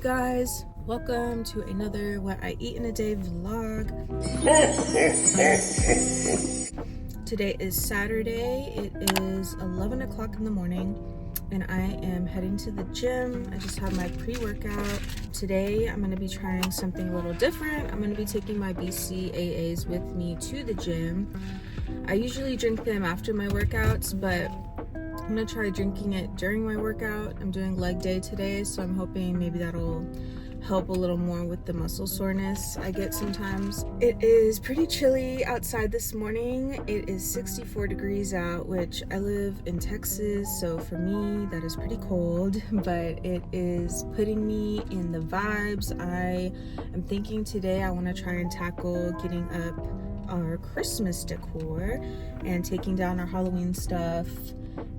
guys, welcome to another What I Eat in a Day vlog. Today is Saturday. It is 11 o'clock in the morning and I am heading to the gym. I just had my pre-workout. Today I'm going to be trying something a little different. I'm going to be taking my BCAAs with me to the gym. I usually drink them after my workouts, but I'm gonna try drinking it during my workout. I'm doing leg day today, so I'm hoping maybe that'll help a little more with the muscle soreness I get sometimes. It is pretty chilly outside this morning. It is 64 degrees out, which I live in Texas, so for me that is pretty cold, but it is putting me in the vibes. I am thinking today I want to try and tackle getting up our Christmas decor and taking down our Halloween stuff.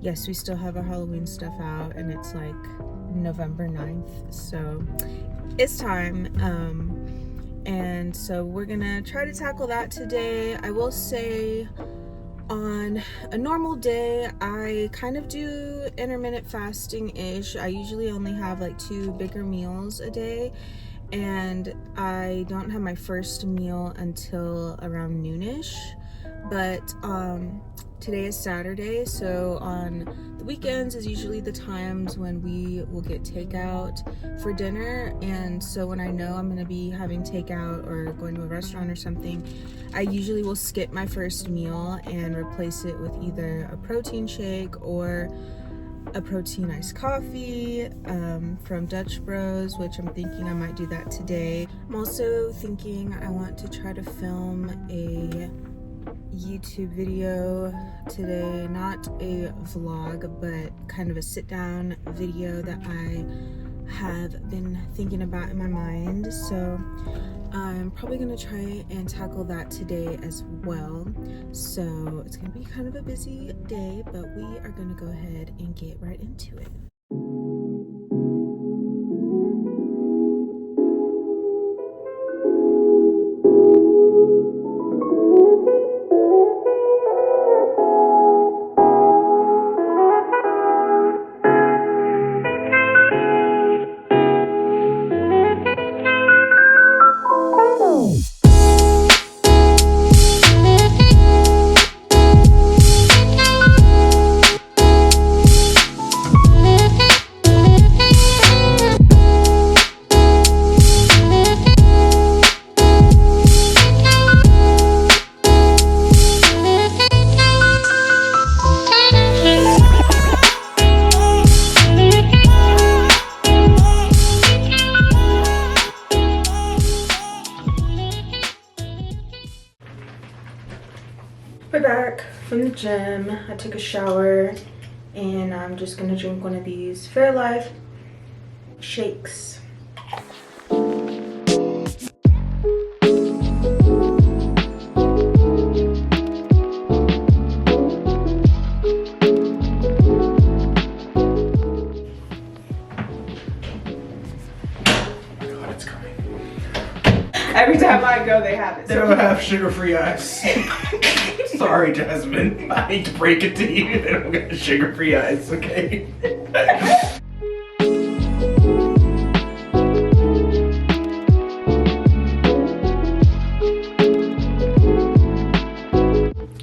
Yes, we still have our Halloween stuff out and it's like November 9th, so it's time. And so we're gonna try to tackle that today. I will say on a normal day, I kind of do intermittent fasting-ish. I usually only have like 2 bigger meals a day, and I don't have my first meal until around noonish. But today is Saturday, so on the weekends is usually the times when we will get takeout for dinner. And so when I know I'm gonna be having takeout or going to a restaurant or something, I usually will skip my first meal and replace it with either a protein shake or a protein iced coffee from Dutch Bros, which I'm thinking I might do that today. I'm also thinking I want to try to film a YouTube video today, not a vlog, but kind of a sit down video that I have been thinking about in my mind. So I'm probably gonna try and tackle that today as well. So it's gonna be kind of a busy day, but we are gonna go ahead and get right into it. We're back from the gym. I took a shower and I'm just gonna drink one of these Fairlife shakes. Every time I go, they have it. They don't have sugar-free ice. Sorry, Jasmine. I hate to break it to you. They don't got sugar-free ice, okay?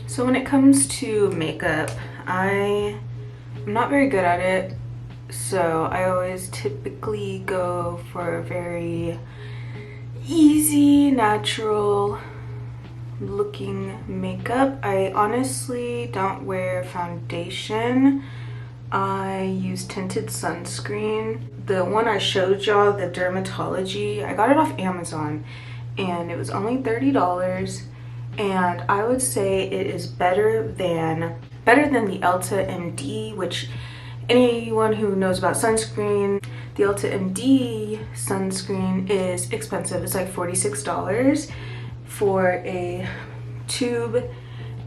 So when it comes to makeup, I'm not very good at it. So I always typically go for a very easy, natural looking makeup. I honestly don't wear foundation. I use tinted sunscreen. The one I showed y'all, the Dermatology, I got it off Amazon and it was only $30, and I would say it is better than the Elta MD, which anyone who knows about sunscreen, the Elta MD sunscreen is expensive. It's like $46 for a tube,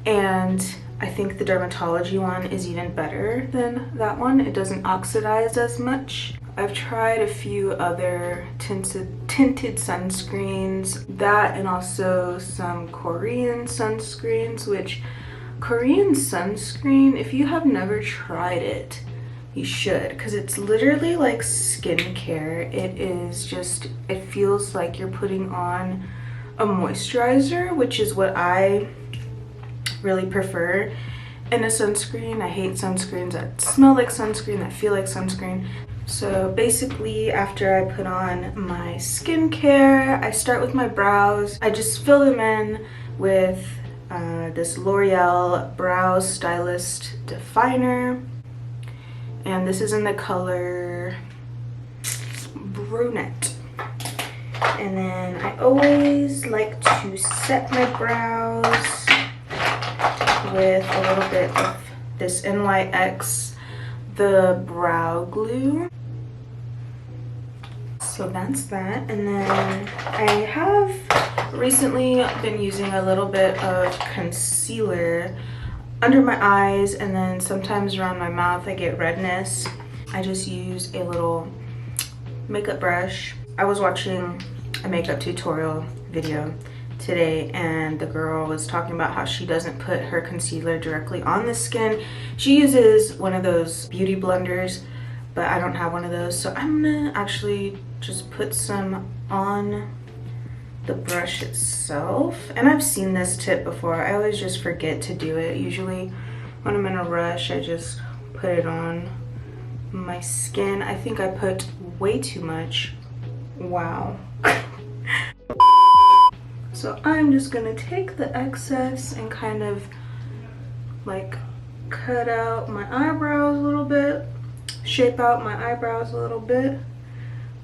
and I think the Dermatology one is even better than that one. It doesn't oxidize as much. I've tried a few other tinted sunscreens, that and also some Korean sunscreens, which Korean sunscreen, if you have never tried it, you should, because it's literally like skincare. It is just, it feels like you're putting on a moisturizer, which is what I really prefer in a sunscreen. I hate sunscreens that smell like sunscreen, that feel like sunscreen. So basically, after I put on my skincare, I start with my brows. I just fill them in with this L'Oreal Brow Stylist Definer. And this is in the color Brunette. And then I always like to set my brows with a little bit of this NYX, the brow glue. So that's that. And then I have recently been using a little bit of concealer under my eyes, and then sometimes around my mouth I get redness. I just use a little makeup brush. I was watching a makeup tutorial video today, and the girl was talking about how she doesn't put her concealer directly on the skin. She uses one of those beauty blenders, but I don't have one of those, so I'm gonna actually just put some on the brush itself. And I've seen this tip before. I always just forget to do it. Usually when I'm in a rush, I just put it on my skin. I think I put way too much. Wow. So I'm just gonna take the excess and kind of like cut out my eyebrows a little bit, shape out my eyebrows a little bit.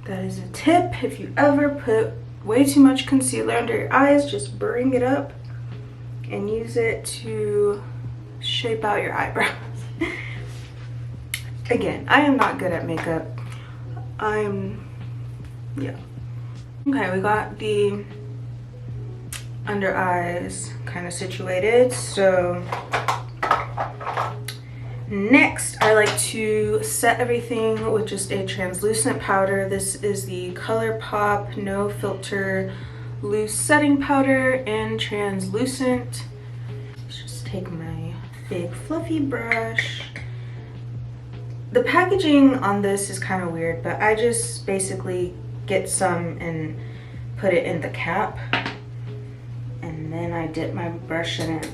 That is a tip. If you ever put way too much concealer under your eyes, just bring it up and use it to shape out your eyebrows. Again, I am not good at makeup. Yeah. Okay, we got the under eyes kind of situated. So next, I like to set everything with just a translucent powder. This is the ColourPop No Filter Loose Setting Powder in translucent. Let's just take my big fluffy brush. The packaging on this is kind of weird, but I just basically get some and put it in the cap, and then I dip my brush in it.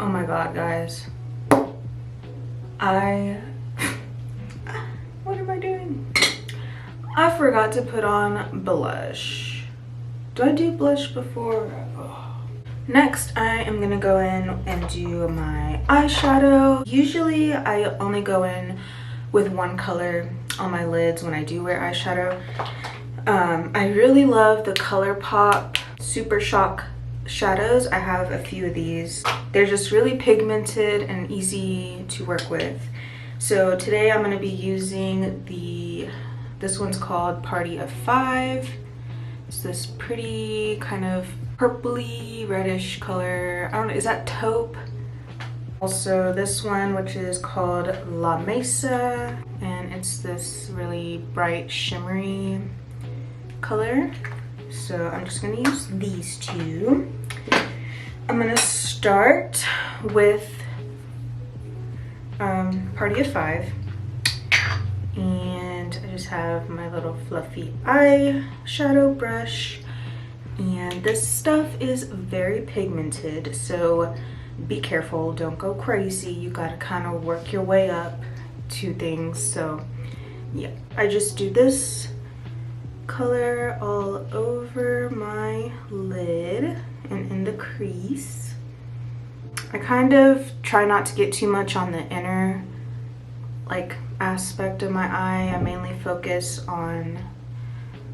Oh my god, guys. What am I doing? I forgot to put on blush. Do I do blush before? Oh. Next, I am gonna go in and do my eyeshadow. Usually, I only go in with one color on my lids when I do wear eyeshadow. I really love the ColourPop Super Shock shadows. I have a few of these. They're just really pigmented and easy to work with. So today I'm going to be using this one's called Party of Five. It's this pretty kind of purpley reddish color. I don't know, is that taupe? Also this one, which is called La Mesa, and it's this really bright shimmery color. So I'm just gonna use these two. I'm gonna start with Party of Five, and I just have my little fluffy eyeshadow brush, and this stuff is very pigmented, so be careful, don't go crazy. You gotta kind of work your way up to things. So yeah, I just do this color all over my lid and in the crease. I kind of try not to get too much on the inner like aspect of my eye. I mainly focus on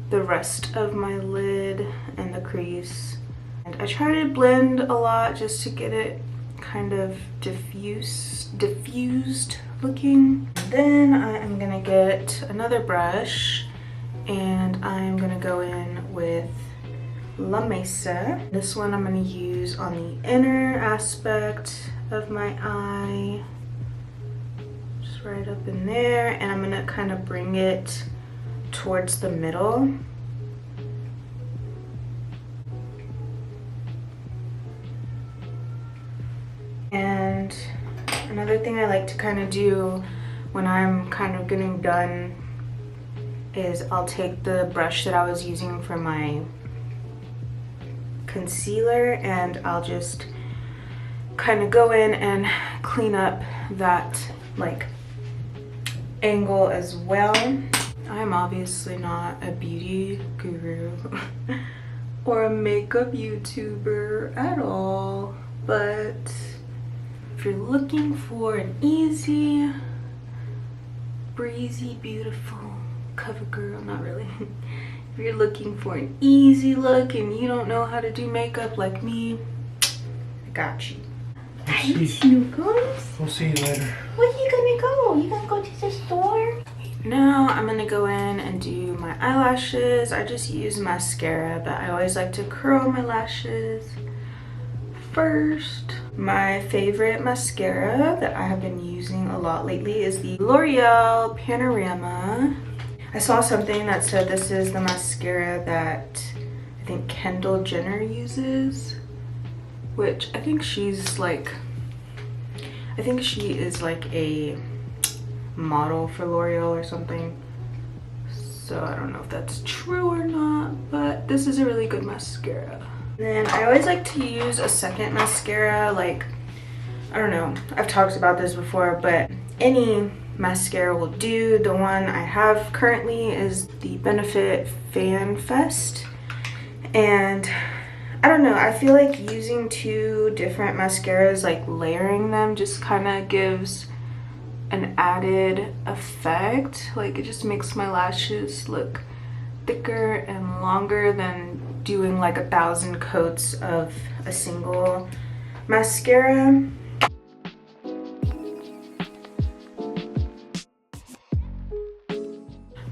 the rest of my lid and the crease, and I try to blend a lot just to get it kind of diffused looking. And then I am gonna get another brush, and I'm gonna go in with La Mesa. This one I'm gonna use on the inner aspect of my eye, just right up in there, and I'm gonna kind of bring it towards the middle. Another thing I like to kind of do when I'm kind of getting done is I'll take the brush that I was using for my concealer and I'll just kind of go in and clean up that like angle as well. I'm obviously not a beauty guru or a makeup YouTuber at all, but if you're looking for an easy, breezy, beautiful cover girl, not really. If you're looking for an easy look and you don't know how to do makeup like me, I got you. Hi, Snookums. We'll see you later. Where you gonna go? You gonna go to the store? Now I'm gonna go in and do my eyelashes. I just use mascara, but I always like to curl my lashes first. My favorite mascara that I have been using a lot lately is the L'Oreal Panorama. I saw something that said this is the mascara that I think Kendall Jenner uses, which I think she's like, I think she is like a model for L'Oreal or something. So I don't know if that's true or not, but this is a really good mascara. And then I always like to use a second mascara, like, I don't know, I've talked about this before, but any mascara will do. The one I have currently is the Benefit Fan Fest, and I don't know, I feel like using two different mascaras, like layering them, just kind of gives an added effect. Like it just makes my lashes look thicker and longer than doing like 1,000 coats of a single mascara.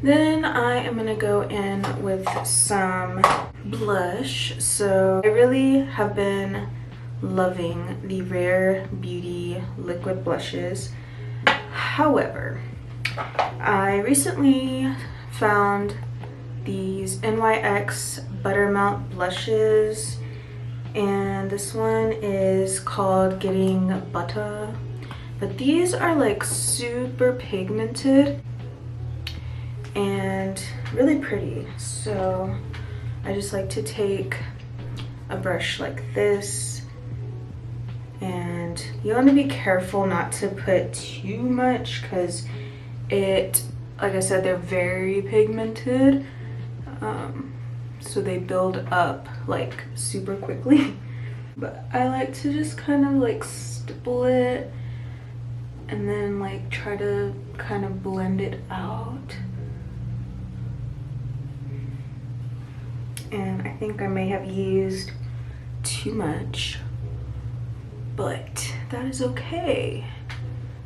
Then I am gonna go in with some blush. So I really have been loving the Rare Beauty liquid blushes. However, I recently found these NYX Buttermelt blushes, and this one is called Getting Butter. But these are like super pigmented and really pretty. So I just like to take a brush like this, and you want to be careful not to put too much because it, like I said, they're very pigmented, so they build up like super quickly. But I like to just kind of like stipple it and then like try to kind of blend it out. And I think I may have used too much, but that is okay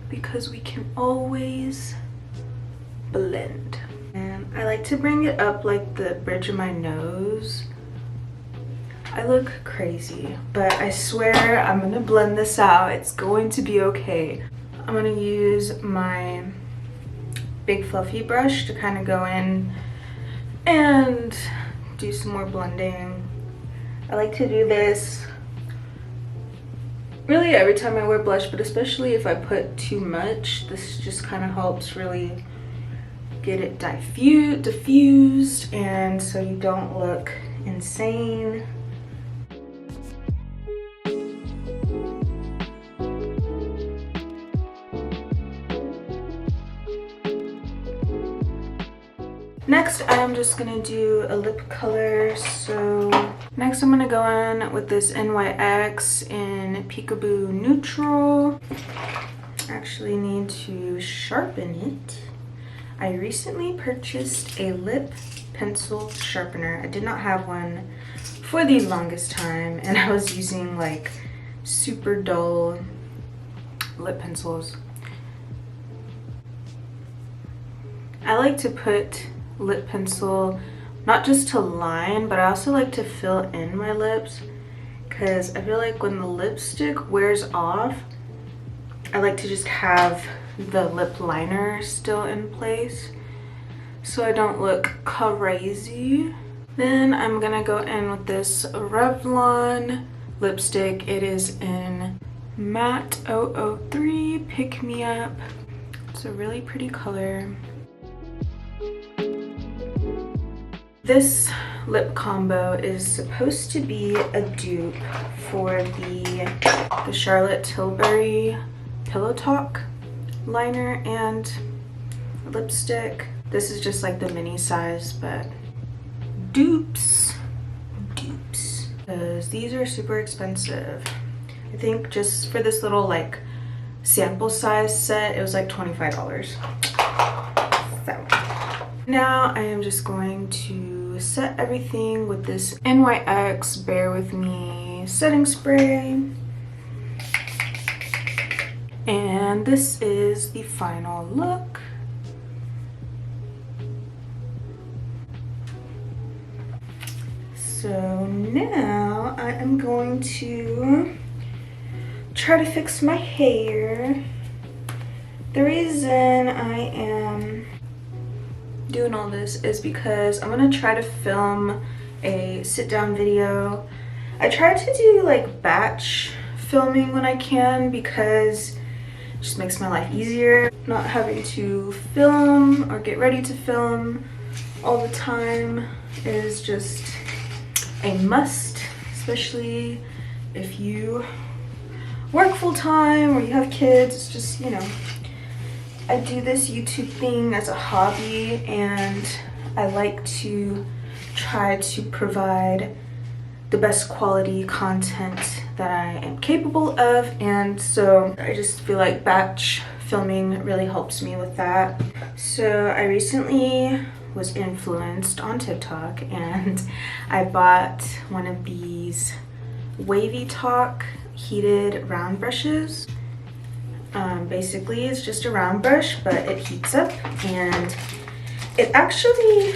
because we can always blend. And I like to bring it up like the bridge of my nose. I look crazy, but I swear I'm gonna blend this out. It's going to be okay. I'm gonna use my big fluffy brush to kind of go in and do some more blending. I like to do this really every time I wear blush, but especially if I put too much, this just kind of helps really get it diffused, and so you don't look insane. Next, I'm just gonna do a lip color. So next I'm gonna go in with this NYX in Peekaboo Neutral. I actually need to sharpen it. I recently purchased a lip pencil sharpener. I did not have one for the longest time, and I was using like super dull lip pencils. I like to put lip pencil not just to line, but I also like to fill in my lips, because I feel like when the lipstick wears off, I like to just have the lip liner still in place so I don't look crazy. Then I'm gonna go in with this Revlon lipstick. It is in Matte 003 Pick Me Up. It's a really pretty color. This lip combo is supposed to be a dupe for the Charlotte Tilbury Pillow Talk liner and lipstick. This is just like the mini size, but dupes, because these are super expensive. I think just for this little like sample size set, it was like $25. So now I am just going to set everything with this NYX Bear With Me setting spray. And this is the final look. So now I am going to try to fix my hair. The reason I am doing all this is because I'm gonna try to film a sit-down video. I try to do like batch filming when I can because it just makes my life easier. Not having to film or get ready to film all the time is just a must, especially if you work full-time or you have kids. It's just, you know, I do this YouTube thing as a hobby and I like to try to provide the best quality content that I am capable of, and so I just feel like batch filming really helps me with that. So I recently was influenced on TikTok and I bought one of these Wavy Talk heated round brushes. Basically it's just a round brush, but it heats up and it actually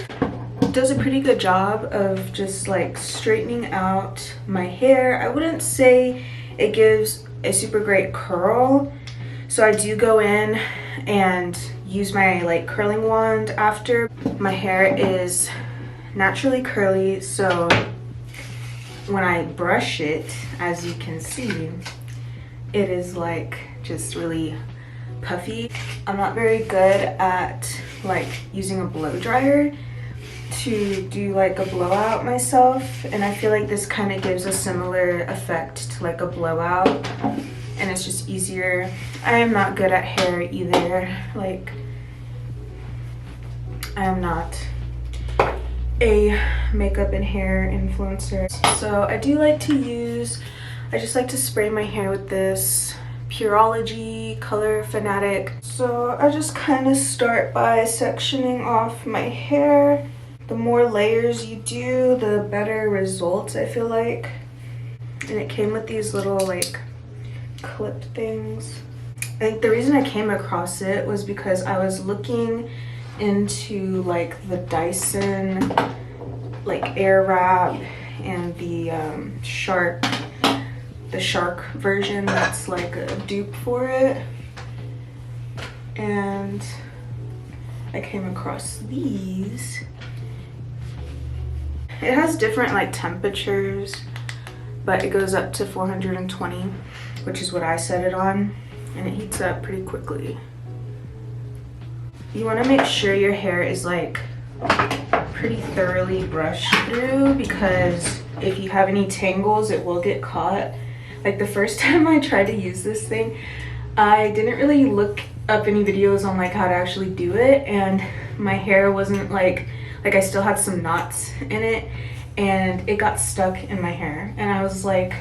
does a pretty good job of just like straightening out my hair. I wouldn't say it gives a super great curl, so I do go in and use my like curling wand after. My hair is naturally curly, so when I brush it, as you can see, it is like just really puffy. I'm not very good at like using a blow dryer to do like a blowout myself, and I feel like this kind of gives a similar effect to like a blowout, and it's just easier. I am not good at hair either. Like, I am not a makeup and hair influencer, so I do like to use, I just like to spray my hair with this Pureology Color Fanatic. So I just kind of start by sectioning off my hair. The more layers you do, the better results, I feel like. And it came with these little like clip things. I think the reason I came across it was because I was looking into like the Dyson like Airwrap and the Shark version that's like a dupe for it, and I came across these. It has different like temperatures, but it goes up to 420, which is what I set it on, and it heats up pretty quickly. You want to make sure your hair is like pretty thoroughly brushed through, because if you have any tangles, it will get caught. Like the first time I tried to use this thing, I didn't really look up any videos on like how to actually do it, and my hair wasn't like I still had some knots in it, and it got stuck in my hair, and I was like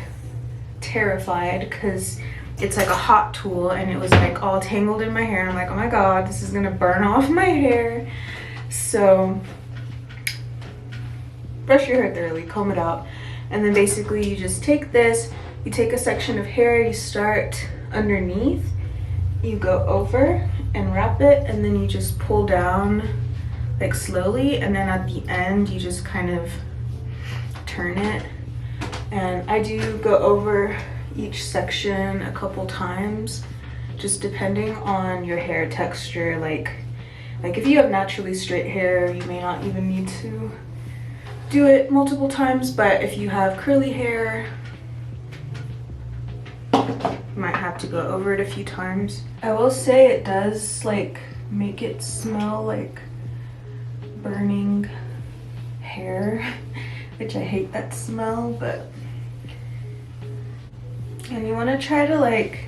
terrified because it's like a hot tool and it was like all tangled in my hair. I'm like, oh my god, this is gonna burn off my hair. So brush your hair thoroughly, comb it out, and then basically you just take this, you take a section of hair, you start underneath, you go over and wrap it, and then you just pull down like slowly, and then at the end you just kind of turn it. And I do go over each section a couple times, just depending on your hair texture. Like if you have naturally straight hair, you may not even need to do it multiple times, but if you have curly hair, Might have to go over it a few times. I will say it does like make it smell like burning hair, which I hate that smell, but and you want to try to like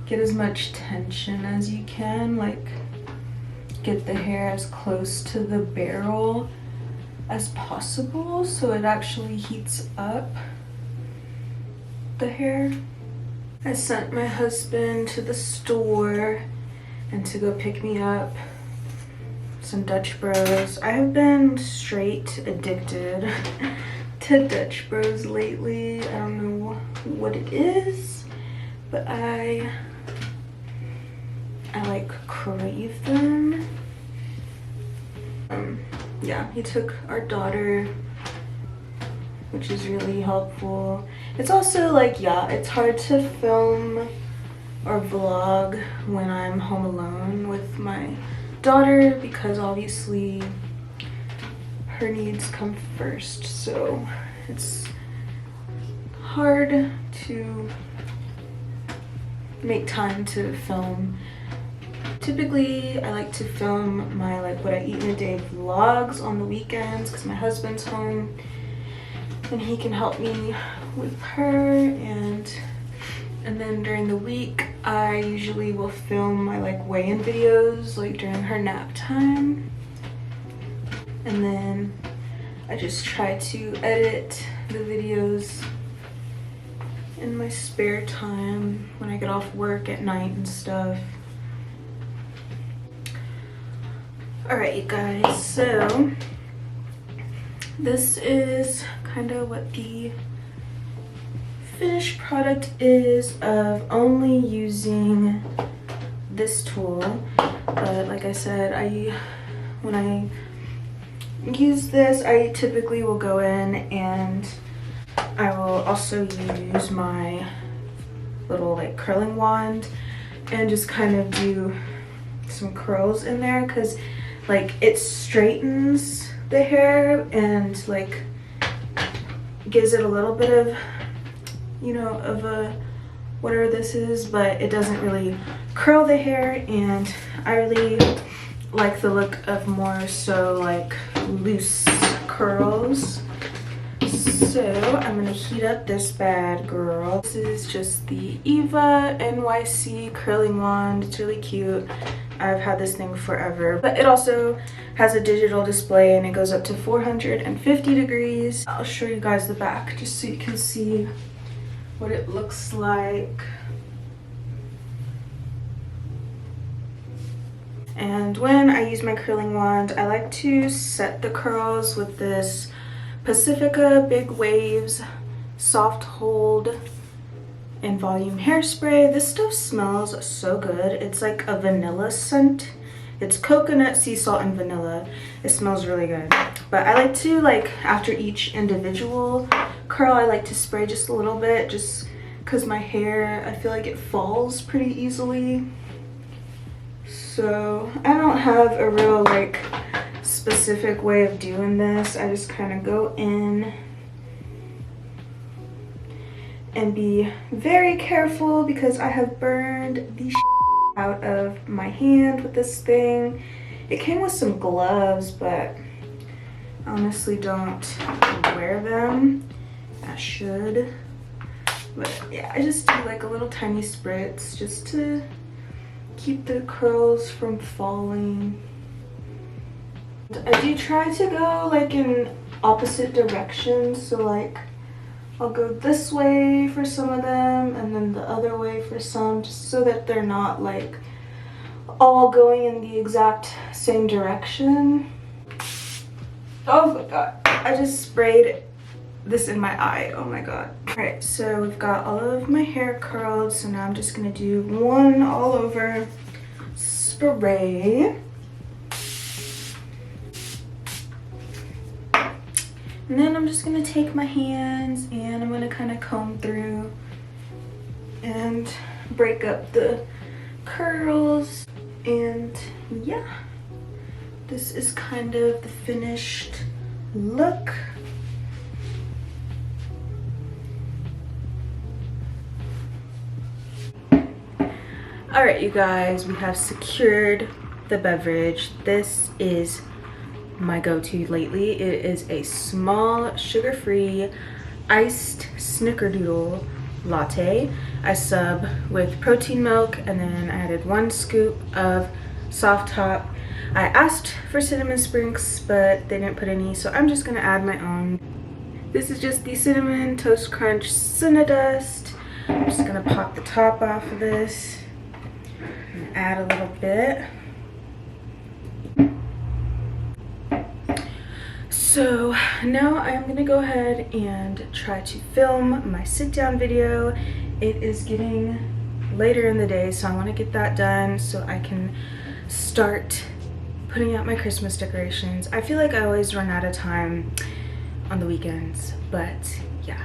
get as much tension as you can, like get the hair as close to the barrel as possible so it actually heats up the hair. I sent my husband to the store and to go pick me up some Dutch Bros. I have been straight addicted to Dutch Bros lately. I don't know what it is, but I like crave them. Yeah, he took our daughter, which is really helpful. It's also like, yeah, it's hard to film or vlog when I'm home alone with my daughter because obviously her needs come first, so it's hard to make time to film. Typically, I like to film my like what I eat in a day vlogs on the weekends because my husband's home and he can help me with her, and then during the week I usually will film my like weigh-in videos like during her nap time, and then I just try to edit the videos in my spare time when I get off work at night and stuff. Alright, you guys, so this is kind of what the finished product is of only using this tool. But like I said, when I use this, I typically will go in and I will also use my little like curling wand and just kind of do some curls in there because like it straightens the hair and like gives it a little bit of, you know, of a whatever this is, but it doesn't really curl the hair, and I really like the look of more so like loose curls. So I'm gonna heat up this bad girl. This is just the Eva NYC curling wand. It's really cute. I've had this thing forever, but it also has a digital display and it goes up to 450 degrees. I'll show you guys the back just so you can see what it looks like. And when I use my curling wand, I like to set the curls with this Pacifica Big Waves Soft Hold and Volume Hairspray. This stuff smells so good. It's like a vanilla scent. It's coconut, sea salt, and vanilla. It smells really good. But I like to, like, after each individual curl, I like to spray just a little bit just because my hair, I feel like it falls pretty easily. So I don't have a real like specific way of doing this. I just kind of go in and be very careful because I have burned the out of my hand with this thing. It came with some gloves, but I honestly don't wear them. I should. But yeah, I just do like a little tiny spritz just to keep the curls from falling. I do try to go like in opposite directions, so like I'll go this way for some of them and then the other way for some, just so that they're not like all going in the exact same direction. Oh my god, I just sprayed this in my eye. Oh my god. Alright, so we've got all of my hair curled, so now I'm just gonna do one all over spray. And then I'm just gonna take my hands and I'm gonna kind of comb through and break up the curls. And yeah, this is kind of the finished look. All right, you guys, we have secured the beverage. This is my go-to lately. It is a small sugar-free iced snickerdoodle latte. I sub with protein milk, and then I added 1 scoop of soft top. I asked for cinnamon sprinkles, but they didn't put any, so I'm just gonna add my own. This is just the Cinnamon Toast Crunch Cinnadust. I'm just gonna pop the top off of this and add a little bit. So now I'm gonna go ahead and try to film my sit down video. It is getting later in the day, so I wanna get that done so I can start putting out my Christmas decorations. I feel like I always run out of time on the weekends, but yeah.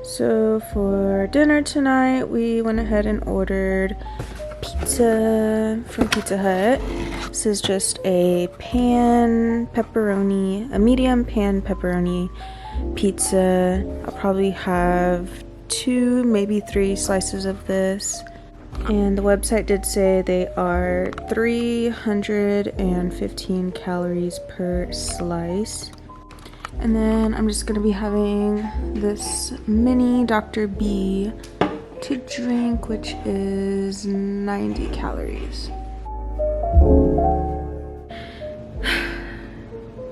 So for dinner tonight, we went ahead and ordered pizza from Pizza Hut. This is just a medium pan pepperoni pizza. I'll probably have 2, maybe 3 slices of this. And the website did say they are 315 calories per slice. And then I'm just gonna be having this mini Dr. B to drink, which is 90 calories.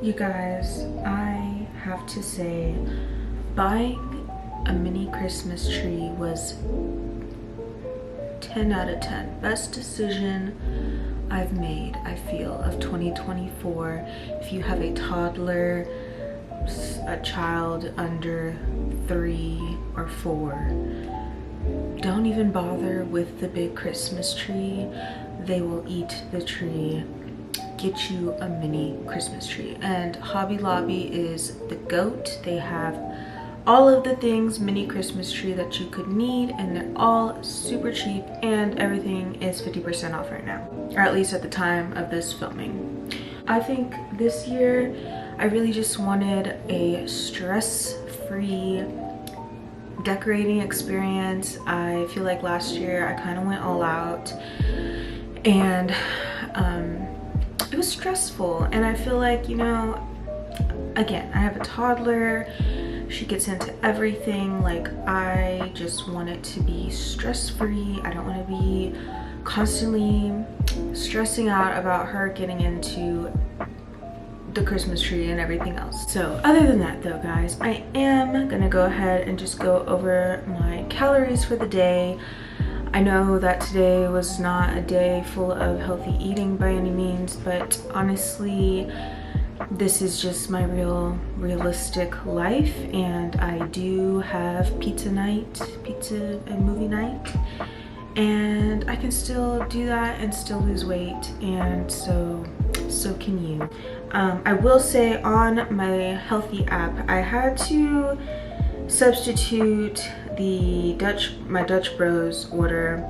You guys, I have to say, buying a mini Christmas tree was 10 out of 10. Best decision I've made, I feel, of 2024. If you have a toddler, a child under 3 or 4, don't even bother with the big Christmas tree. They will eat the tree. Get you a mini Christmas tree. And Hobby Lobby is the GOAT. They have all of the things mini Christmas tree that you could need, and they're all super cheap, and everything is 50% off right now, or at least at the time of this filming. I think this year I really just wanted a stress-free decorating experience. I feel like last year I kind of went all out, and it was stressful. And I feel like, you know, again, I have a toddler. She gets into everything. Like, I just want it to be stress-free. I don't want to be constantly stressing out about her getting into the Christmas tree and everything else. So other than that though, guys, I am gonna go ahead and just go over my calories for the day. I know that today was not a day full of healthy eating by any means, but honestly, this is just my realistic life, and I do have pizza and movie night, and I can still do that and still lose weight, and so can you. I will say, on my healthy app, I had to substitute my Dutch Bros order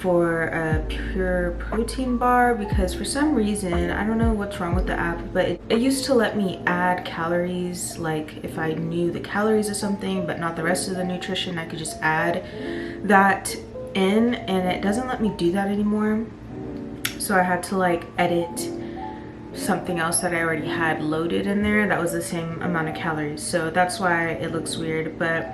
for a pure protein bar, because for some reason, I don't know what's wrong with the app, but it used to let me add calories. Like, if I knew the calories of something but not the rest of the nutrition, I could just add that in, and it doesn't let me do that anymore. So I had to like edit something else that I already had loaded in there that was the same amount of calories, so that's why it looks weird. But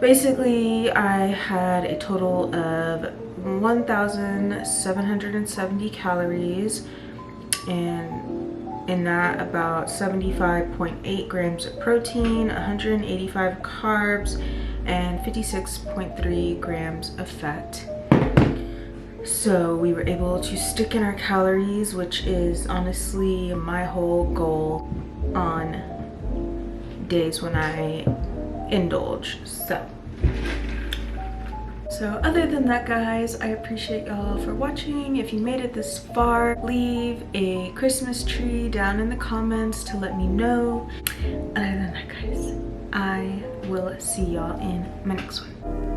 basically, I had a total of 1,770 calories, and in that, about 75.8 grams of protein, 185 carbs, and 56.3 grams of fat. So we were able to stick in our calories, which is honestly my whole goal on days when I indulge. So other than that, guys, I appreciate y'all for watching. If you made it this far, leave a Christmas tree down in the comments to let me know. Other than that, guys, I will see y'all in my next one.